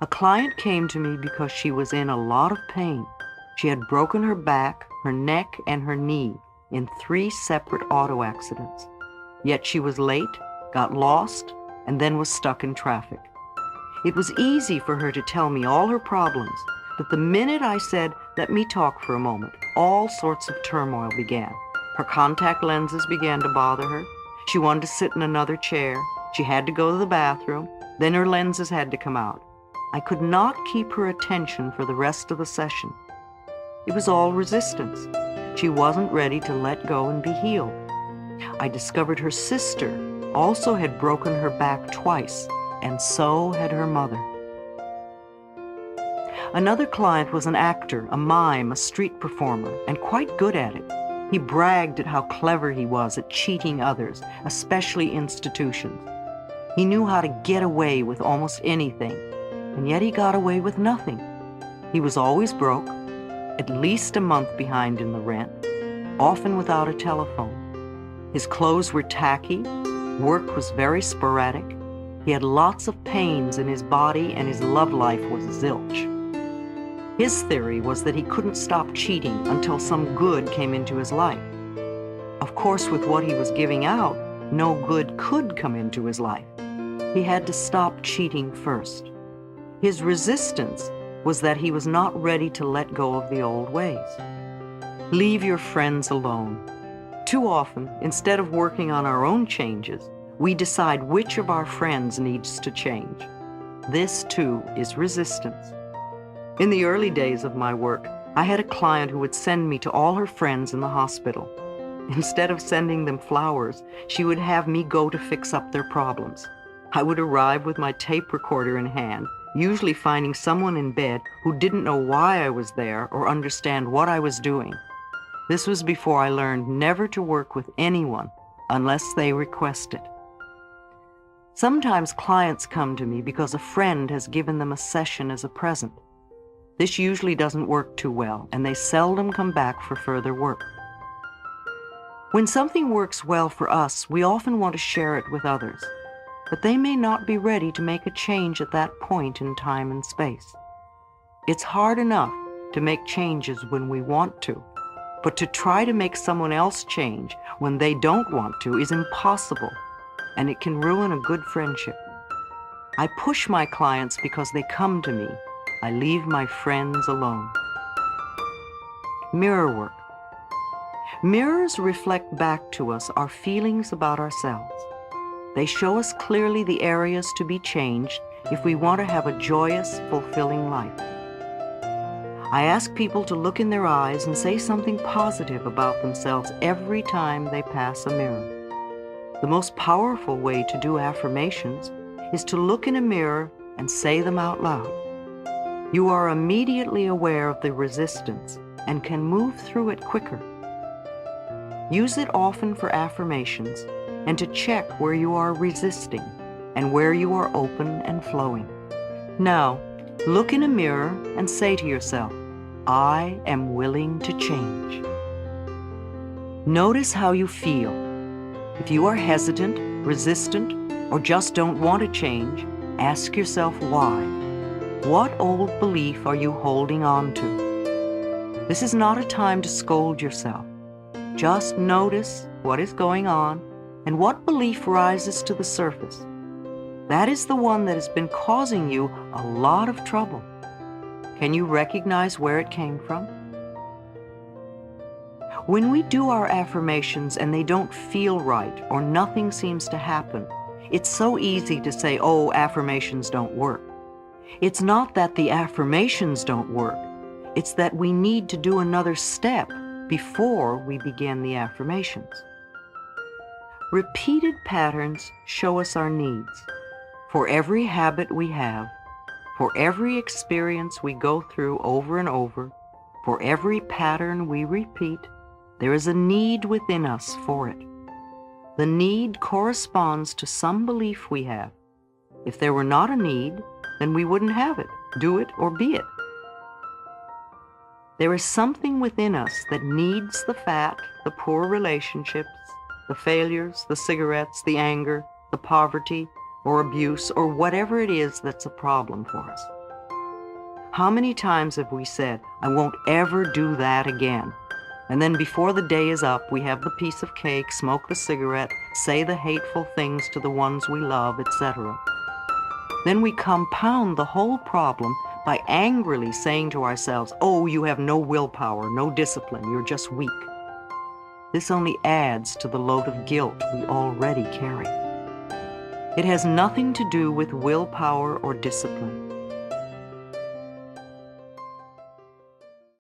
A client came to me because she was in a lot of pain. She had broken her back, her neck, and her knee in 3 separate auto accidents. Yet she was late, got lost, and then was stuck in traffic. It was easy for her to tell me all her problems, but the minute I said, "Let me talk for a moment," all sorts of turmoil began. Her contact lenses began to bother her. She wanted to sit in another chair. She had to go to the bathroom. Then her lenses had to come out. I could not keep her attention for the rest of the session. It was all resistance. She wasn't ready to let go and be healed. I discovered her sister also had broken her back twice, and so had her mother. Another client was an actor, a mime, a street performer, and quite good at it. He bragged at how clever he was at cheating others, especially institutions. He knew how to get away with almost anything, and yet he got away with nothing. He was always broke, at least a month behind in the rent, often without a telephone. His clothes were tacky, work was very sporadic, he had lots of pains in his body, and his love life was zilch. His theory was that he couldn't stop cheating until some good came into his life. Of course, with what he was giving out, no good could come into his life. He had to stop cheating first. His resistance was that he was not ready to let go of the old ways. Leave your friends alone. Too often, instead of working on our own changes, we decide which of our friends needs to change. This, too, is resistance. In the early days of my work, I had a client who would send me to all her friends in the hospital. Instead of sending them flowers, she would have me go to fix up their problems. I would arrive with my tape recorder in hand, usually finding someone in bed who didn't know why I was there or understand what I was doing. This was before I learned never to work with anyone unless they request it. Sometimes clients come to me because a friend has given them a session as a present. This usually doesn't work too well, and they seldom come back for further work. When something works well for us, we often want to share it with others, but they may not be ready to make a change at that point in time and space. It's hard enough to make changes when we want to, but to try to make someone else change when they don't want to is impossible, and it can ruin a good friendship. I push my clients because they come to me. I leave my friends alone. Mirror work. Mirrors reflect back to us our feelings about ourselves. They show us clearly the areas to be changed if we want to have a joyous, fulfilling life. I ask people to look in their eyes and say something positive about themselves every time they pass a mirror. The most powerful way to do affirmations is to look in a mirror and say them out loud. You are immediately aware of the resistance and can move through it quicker. Use it often for affirmations and to check where you are resisting and where you are open and flowing. Now, look in a mirror and say to yourself, "I am willing to change." Notice how you feel. If you are hesitant, resistant, or just don't want to change, ask yourself why. What old belief are you holding on to? This is not a time to scold yourself. Just notice what is going on and what belief rises to the surface. That is the one that has been causing you a lot of trouble. Can you recognize where it came from? When we do our affirmations and they don't feel right or nothing seems to happen, it's so easy to say, "Oh, affirmations don't work." It's not that the affirmations don't work. It's that we need to do another step before we begin the affirmations. Repeated patterns show us our needs. For every habit we have, for every experience we go through over and over, for every pattern we repeat, there is a need within us for it. The need corresponds to some belief we have. If there were not a need, then we wouldn't have it, do it, or be it. There is something within us that needs the fat, the poor relationships, the failures, the cigarettes, the anger, the poverty, or abuse, or whatever it is that's a problem for us. How many times have we said, I won't ever do that again? And then before the day is up, we have the piece of cake, smoke the cigarette, say the hateful things to the ones we love, etc. Then we compound the whole problem by angrily saying to ourselves, oh, you have no willpower, no discipline, you're just weak. This only adds to the load of guilt we already carry. It has nothing to do with willpower or discipline.